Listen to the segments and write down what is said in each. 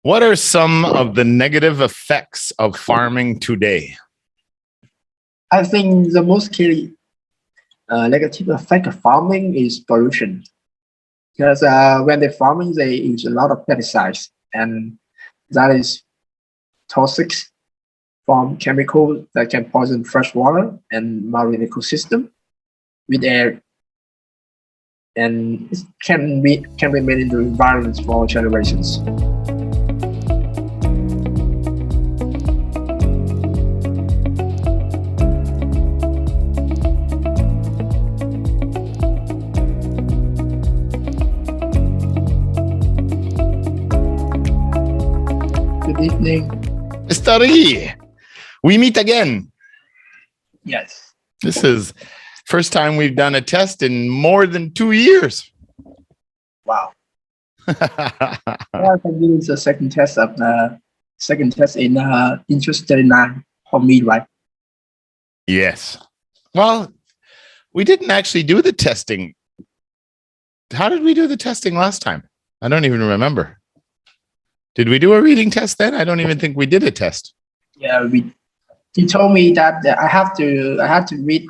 What are some of the negative effects of farming today? I think the most key negative effect of farming is pollution. Because when they're farming, they use a lot of pesticides, and that is toxic from chemicals that can poison fresh water and marine ecosystem with air, and it can remain in the environment for generations. Good evening. Mr. Riggy, we meet again. Yes. This is first time we've done a test in more than 2 years. Wow. I think this is the second test in interest 39 for me, right? Yes. Well, we didn't actually do the testing. How did we do the testing last time? I don't even remember. Did we do a reading test then? I don't even think we did a test. Yeah, he told me that I had to read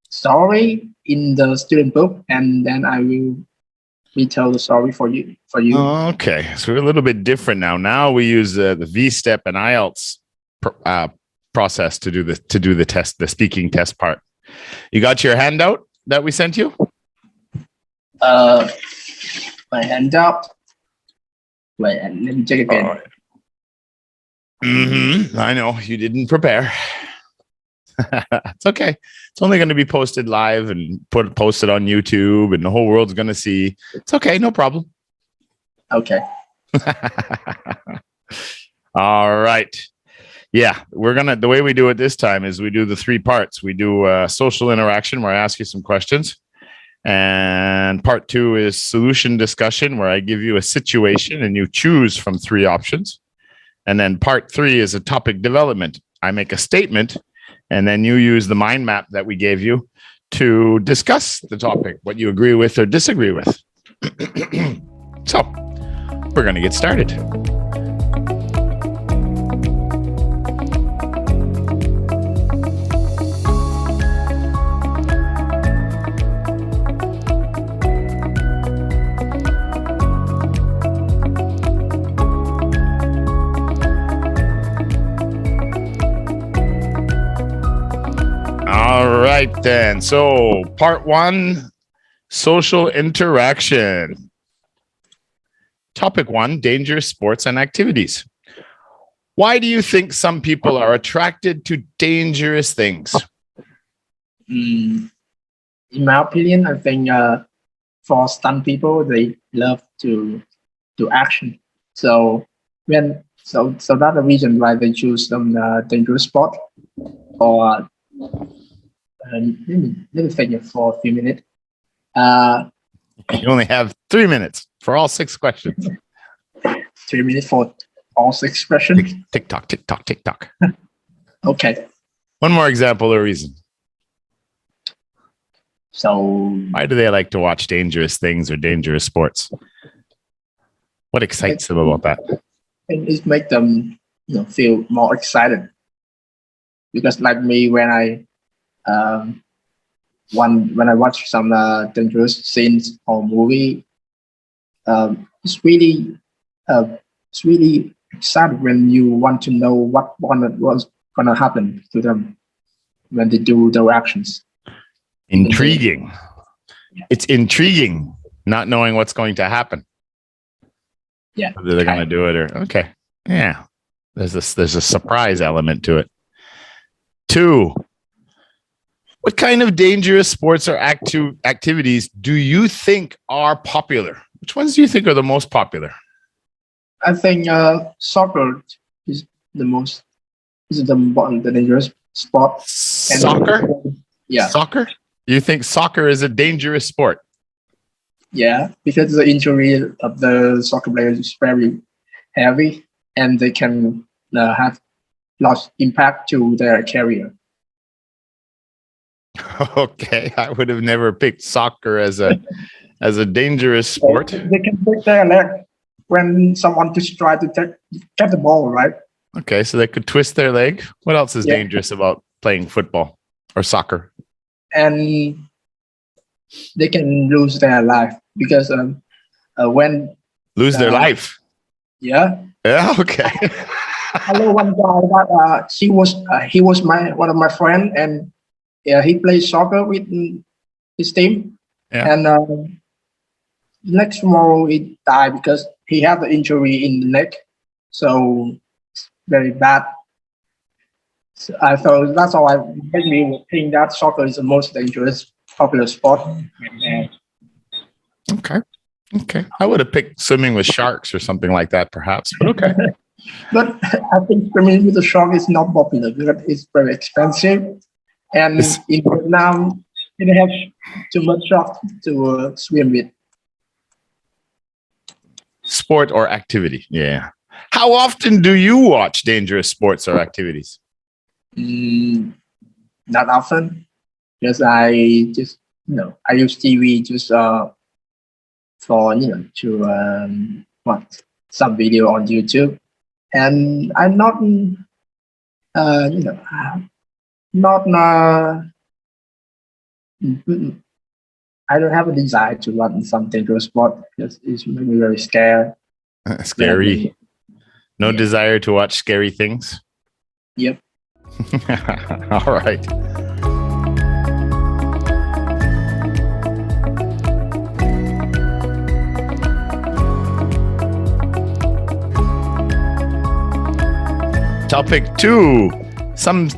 story in the student book, and then I will retell the story for you. Okay, so we're a little bit different now. Now we use the V-step and IELTS process to do the test, the speaking test part. You got your handout that we sent you? My handout. Wait, let me check again. Right. I know you didn't prepare. It's okay. It's only going to be posted live and posted on YouTube, and the whole world's going to see. It's okay, no problem. Okay. All right. Yeah, the way we do it this time is we do the 3 parts. We do social interaction, where I ask you some questions. And part 2 is solution discussion, where I give you a situation and you choose from 3 options. And then part 3 is a topic development. I make a statement, and then you use the mind map that we gave you to discuss the topic, what you agree with or disagree with. So we're going to get started. All right, then. So part 1, social interaction. Topic 1, dangerous sports and activities. Why do you think some people are attracted to dangerous things? In my opinion, I think for some people, they love to do action. So that's the reason why they choose some dangerous sport. Or let me think for a few minutes. You only have 3 minutes for all 6 questions. 3 minutes for all 6 questions. Tick tock, tick tock, tick tock. Okay. One more example or reason. So why do they like to watch dangerous things or dangerous sports? What excites them about that? It makes them, feel more excited. Because like me, when I watch some dangerous scenes or movie, it's really exciting when you want to know what's gonna happen to them when they do their actions. Intriguing. It's intriguing not knowing what's going to happen. Yeah. Whether they're going to do it or okay. Yeah. There's a surprise element to it. 2. What kind of dangerous sports or activities do you think are popular? Which ones do you think are the most popular? I think soccer is the dangerous sport. Soccer? Yeah. Soccer? You think soccer is a dangerous sport? Yeah, because the injury of the soccer players is very heavy, and they can have large impact to their career. Okay, I would have never picked soccer as a dangerous sport. They can break their leg. when someone just try to get the ball, right? Okay, so they could twist their leg. What else is Yeah. dangerous about playing football or soccer? And they can lose their life because when Lose their life. yeah, Yeah. Okay. I know one guy that he was one of my friend, and he plays soccer with his team, Yeah. and next tomorrow he died because he had an injury in the neck, so it's very bad. So I thought that's how I made me think that soccer is the most dangerous popular sport. Okay. Okay. I would have picked swimming with sharks or something like that, perhaps. But okay. But I think swimming with a shark is not popular because it's very expensive, and in Vietnam, they have too much shark to swim with. Sport or activity. Yeah. How often do you watch dangerous sports or activities? Not often, because I just I use TV just for to watch some video on YouTube, and I'm not not I don't have a desire to run some dangerous sport because it's make me very scared. Scary. No desire to watch scary things. Yep. All right. Topic 2. Some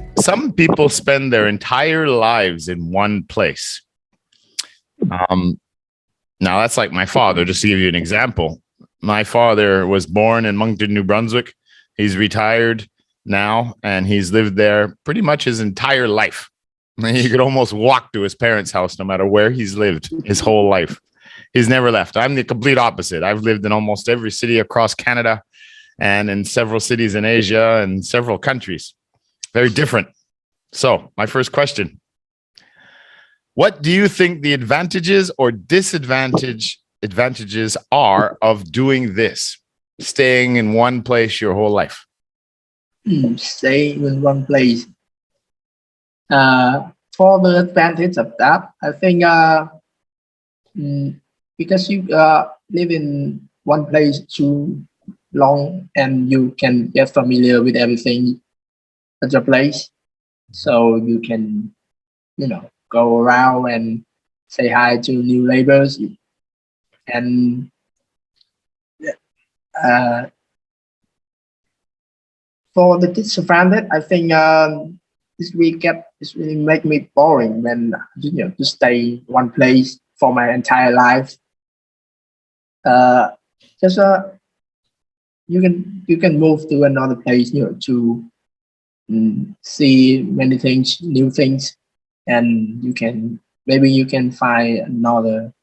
people spend their entire lives in one place. Now that's like my father, just to give you an example. My father was born in Moncton, New Brunswick. He's retired now, and he's lived there pretty much his entire life. He could almost walk to his parents' house no matter where he's lived his whole life. He's never left. I'm the complete opposite. I've lived in almost every city across Canada and in several cities in Asia and several countries. Very different. So my first question: what do you think the advantages or disadvantages are of doing this, staying in one place your whole life? Staying in one place. For the advantage of that, I think because you live in one place too long and you can get familiar with everything at your place, so you can go around and say hi to new neighbors, and for the disadvantage, I think this really make me boring when to stay one place for my entire life. Just you can move to another place, to see many things, new things, and maybe you can find another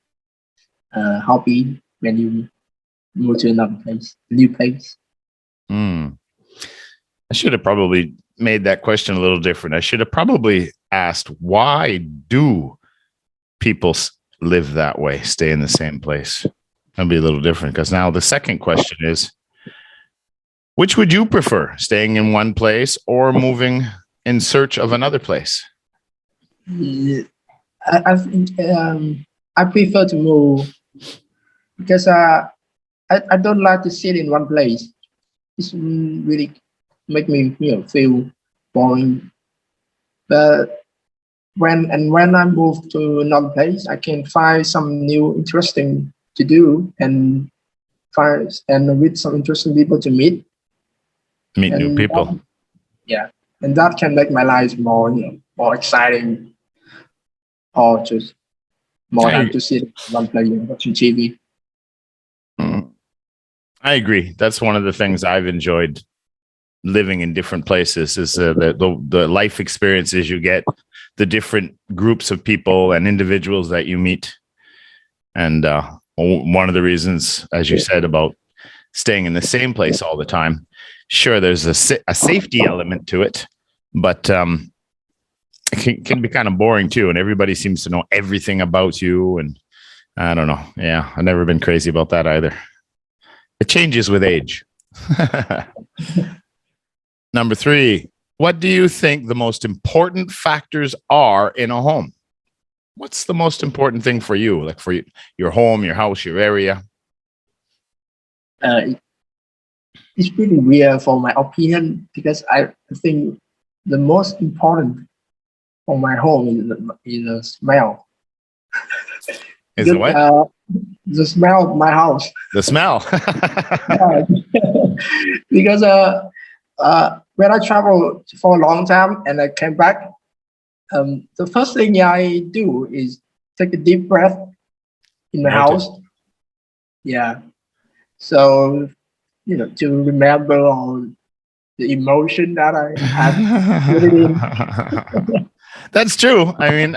hobby when you move to another place, new place. I should have probably made that question a little different. I should have probably asked, why do people live that way, stay in the same place? That'd be a little different, because now the second question is, which would you prefer, staying in one place or moving in search of another place? I think I prefer to move because I don't like to sit in one place. It's really make me feel boring. But when I move to another place, I can find some new interesting to do and with some interesting people to meet. New people. And that can make my life more more exciting, or just more than to sit in one place and watching TV. I agree. That's one of the things I've enjoyed living in different places is the life experiences you get, the different groups of people and individuals that you meet. And one of the reasons, as you said, about staying in the same place all the time, sure, there's a safety element to it, but it can be kind of boring too. And everybody seems to know everything about you. And I don't know. Yeah, I've never been crazy about that either. It changes with age. Number 3, what do you think the most important factors are in a home? What's the most important thing for you, like for you, your home, your house, your area? It's pretty weird for my opinion, because I think the most important for my home is the smell. Is it what? The smell of my house. The smell. Because when I travel for a long time and I came back, the first thing I do is take a deep breath in the house. Yeah. So, to remember all the emotion that I have. That's true. I mean,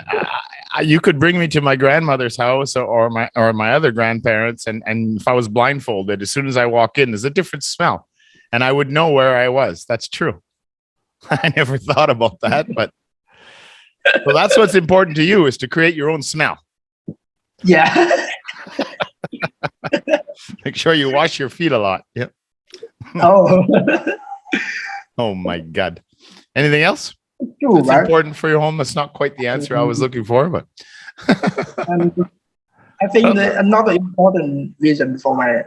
you could bring me to my grandmother's house or my other grandparents, and if I was blindfolded, as soon as I walk in, there's a different smell, and I would know where I was. That's true. I never thought about that, but well, that's what's important to you, is to create your own smell. Yeah. Make sure you wash your feet a lot. Yep. Oh. Oh my God. Anything else? True, that's right? important for your home. That's not quite the answer I was looking for, but and I think another important reason for my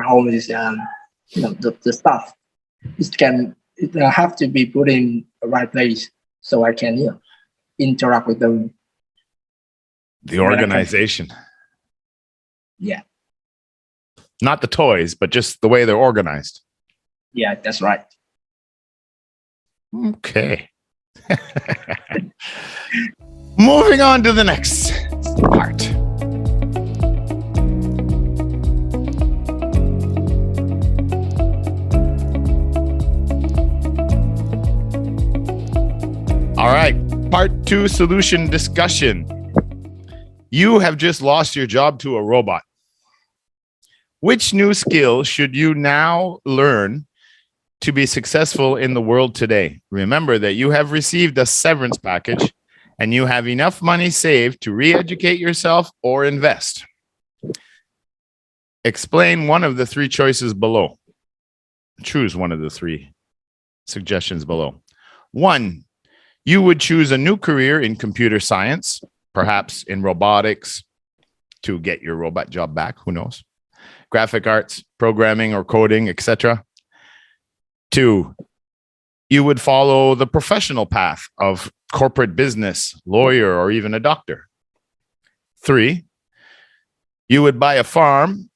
home is the stuff. It have to be put in the right place so I can interact with them. The organization. Yeah. Not the toys, but just the way they're organized. Yeah, that's right. Okay. Moving on to the next part. All right. Part 2, solution discussion. You have just lost your job to a robot. Which new skill should you now learn to be successful in the world today? Remember that you have received a severance package and you have enough money saved to re-educate yourself or invest. Explain one of the 3 choices below. Choose one of the 3 suggestions below. 1, you would choose a new career in computer science, perhaps in robotics, to get your robot job back. Who knows? Graphic arts, programming or coding, etc. 2, you would follow the professional path of corporate business, lawyer, or even a doctor. 3, you would buy a farm,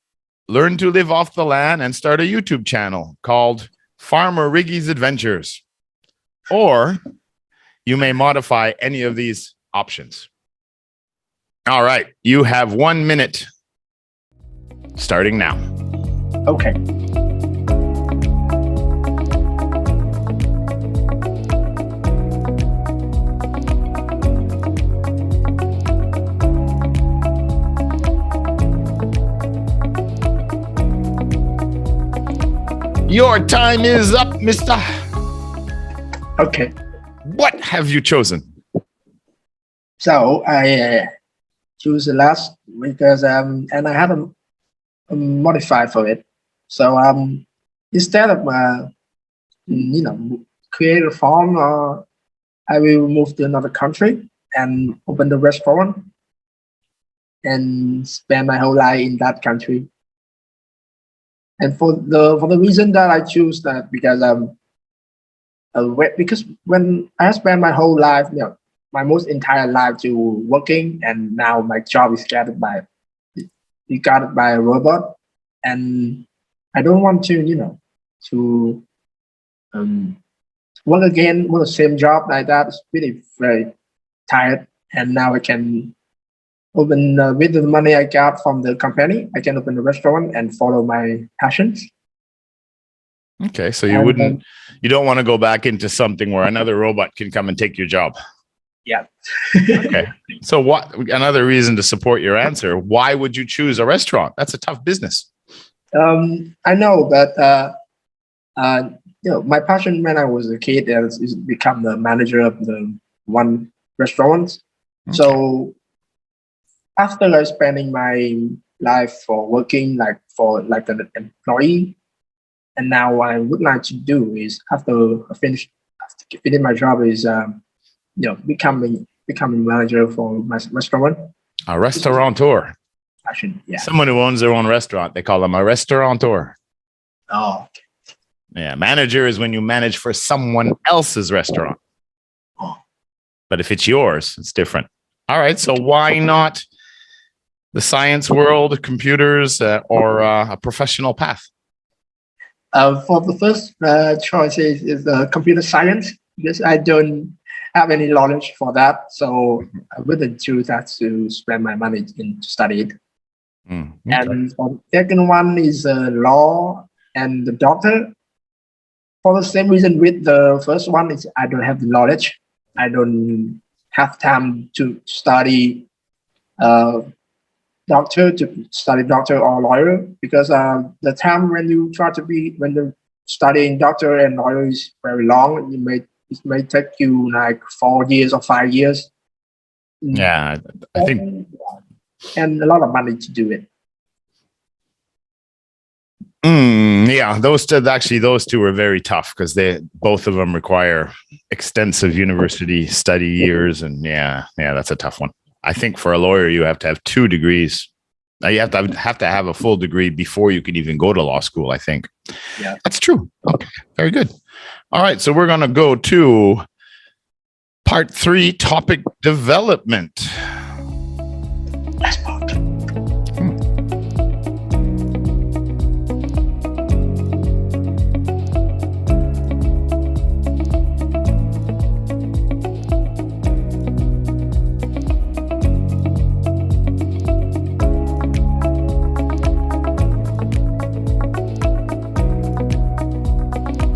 learn to live off the land, and start a YouTube channel called Farmer Riggy's Adventures. Or you may modify any of these options. All right, you have 1 minute starting now. Okay. Your time is up, mister. Okay. What have you chosen? So I choose the last because and I haven't modified for it. So instead of create a farm, I will move to another country and open the restaurant and spend my whole life in that country. And for the reason that I choose that, because when I spend my whole life, my most entire life to working, and now my job is guarded by a robot, and I don't want to work the same job like that. It's really very tired, and now I can open with the money I got from the company, I can open a restaurant and follow my passions. Okay, so you don't want to go back into something where another robot can come and take your job. Yeah. Okay. So what? Another reason to support your answer. Why would you choose a restaurant? That's a tough business. I know, but my passion when I was a kid is become the manager of the one restaurant. Okay. So after spending my life for working like for like an employee. And now what I would like to do is after finishing my job is becoming manager for my restaurant. A restaurateur. Passion, yeah. Someone who owns their own restaurant. They call them a restaurateur. Oh, okay. Yeah. Manager is when you manage for someone else's restaurant. Oh. But if it's yours, it's different. All right. So why not the science world, computers, or a professional path? For the first choice is computer science, because I don't have any knowledge for that. So I wouldn't choose that to spend my money in to study it. Okay. And for the second one is law and the doctor. For the same reason with the first one is I don't have the knowledge. I don't have time to study doctor or lawyer, because the time when you when studying doctor and lawyer is very long. It may take you like 4 years or 5 years. Yeah, I think. And a lot of money to do it. Yeah, those two are very tough because both of them require extensive university study years, and yeah, that's a tough one. I think for a lawyer, you have to have 2 degrees. You have to have a full degree before you can even go to law school, I think. Yeah, that's true. Okay, very good. All right, so we're going to go to part 3, topic development. Last part.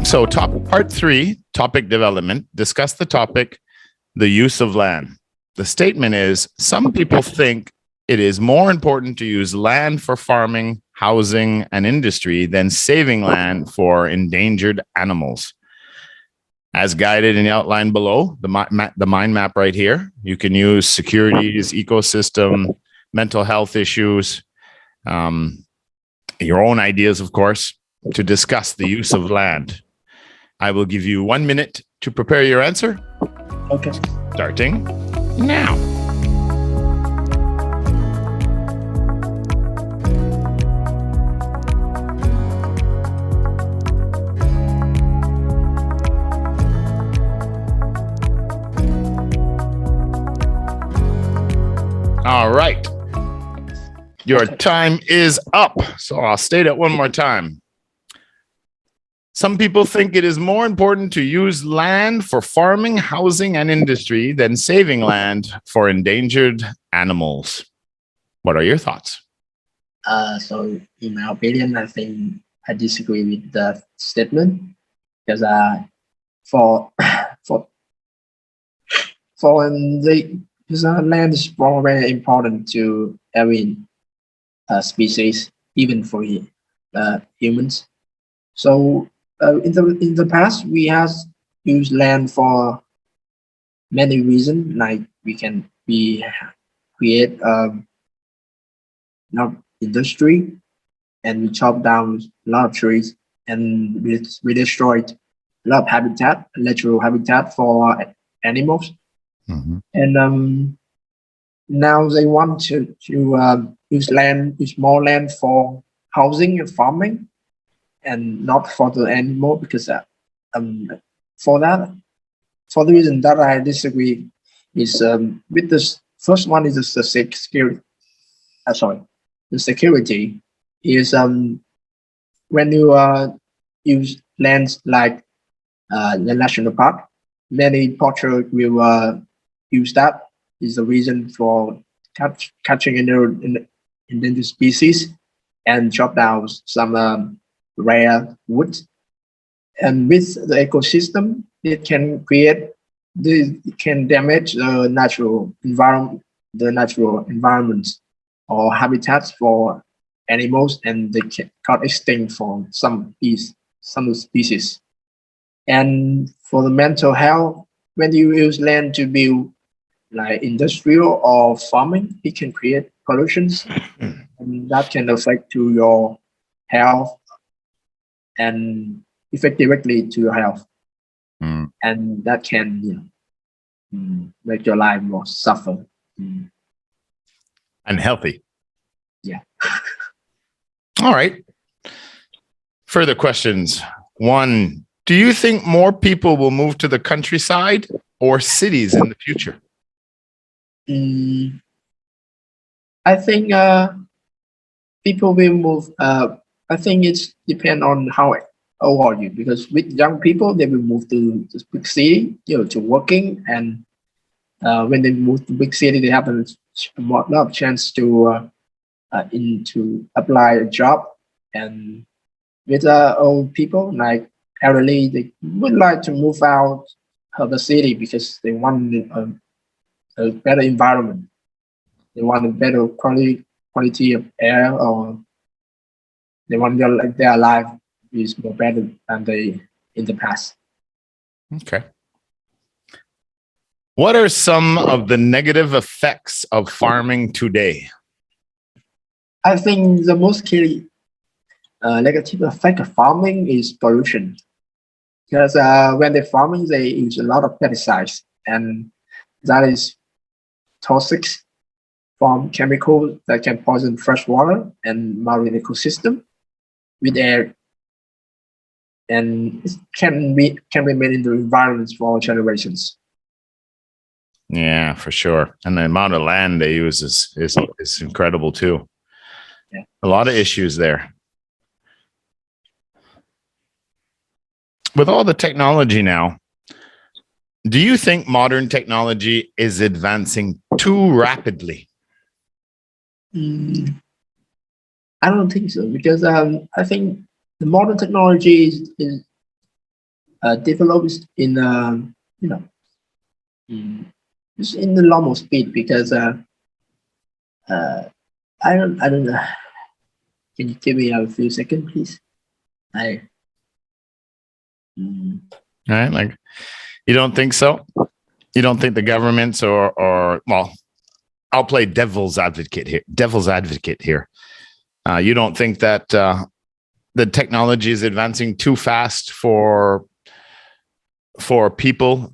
So part 3, topic development, discuss the topic, the use of land. The statement is, some people think it is more important to use land for farming, housing, and industry than saving land for endangered animals. As guided in the outline below, the mind map right here, you can use securities, ecosystem, mental health issues, your own ideas, of course, to discuss the use of land. I will give you 1 minute to prepare your answer. Okay. Starting now. All right. Your time is up. So I'll state it one more time. Some people think it is more important to use land for farming, housing, and industry than saving land for endangered animals. What are your thoughts? So in my opinion, I think I disagree with the statement, because land is very important to every species, even for humans. So in the past, we have used land for many reasons, like we create industry, and we chop down a lot of trees, and we destroyed a lot of natural habitat for animals. Mm-hmm. And now they want to use more land for housing and farming, and not for the animal, because for the reason that I disagree is with this first one is the security. The security is when you use lands like the national park, many poachers will use that. Is the reason for catching endangered species and chop down some rare wood. And with the ecosystem, it can damage the natural environment or habitats for animals, and they got extinct for some species. And for the mental health, when you use land to build like industrial or farming, it can create pollutions, and that can affect to your health and affect directly to your health, and that can make your life more suffer. Unhealthy. Yeah. All right. Further questions. One, do you think more people will move to the countryside or cities in the future? I think people will move. I think it's depend on how old are you, because with young people they will move to the big city, to working, and when they move to big city, they have a lot of chance to apply a job. And with old people like elderly, they would like to move out of the city because they want a better environment. They want a better quality of air, or they want their life is more better than they in the past. Okay. What are some of the negative effects of farming today? I think the most key negative effect of farming is pollution, because when they're farming, they use a lot of pesticides, and that is toxic from chemicals that can poison fresh water and marine ecosystem with air, and it can remain in the environments for generations. Yeah, for sure. And the amount of land they use is incredible too. Yeah. A lot of issues there. With all the technology now, do you think modern technology is advancing too rapidly? I don't think so, because I think the modern technology is develops in just in the normal speed, because I don't know. Can you give me a few seconds, please? All right, like, you don't think so? You don't think the governments or well, I'll play devil's advocate here. You don't think that the technology is advancing too fast for people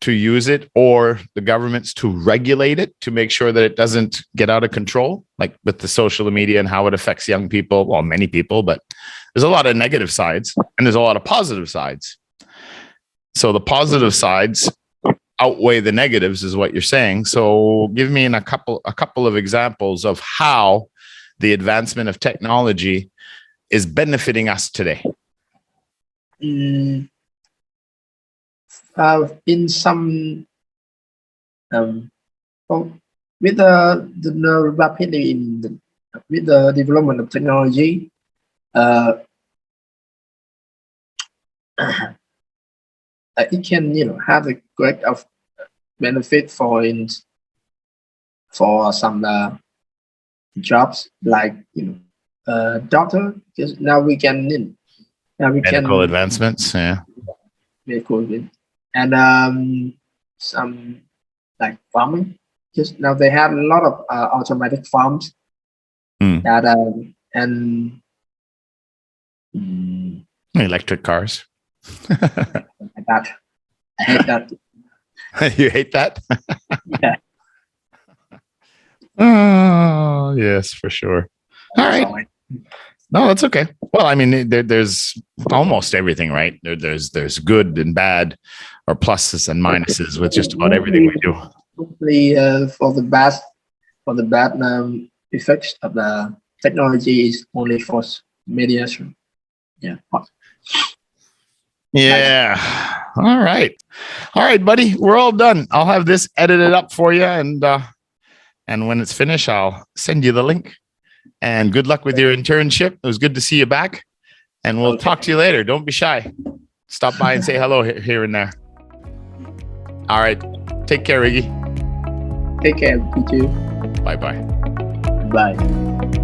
to use it, or the governments to regulate it to make sure that it doesn't get out of control, like with the social media and how it affects young people? Well, many people, but there's a lot of negative sides and there's a lot of positive sides. So the positive sides outweigh the negatives is what you're saying. So give me a couple of examples of how the advancement of technology is benefiting us today. In some with the rapidly with the development of technology, it can have a great of benefit for some jobs, like doctor, because now we can Medical advancements, yeah. medical, and some like farming. Just now they have a lot of automatic farms that and electric cars. that I hate that. You hate that? Yeah. Oh, yes, for sure. All right. Sorry. No, that's okay. Well, I mean, there's almost everything, right? There's good and bad, or pluses and minuses with just about everything we do. Hopefully, for the bad effects of the technology is only for mediation. Yeah. Yeah. All right, buddy. We're all done. I'll have this edited up for you, and when it's finished, I'll send you the link. And good luck with your internship. It was good to see you back, and we'll talk to you later. Don't be shy. Stop by and say hello here and there. All right. Take care, Riggy. Take care. You too. Bye-bye. Bye.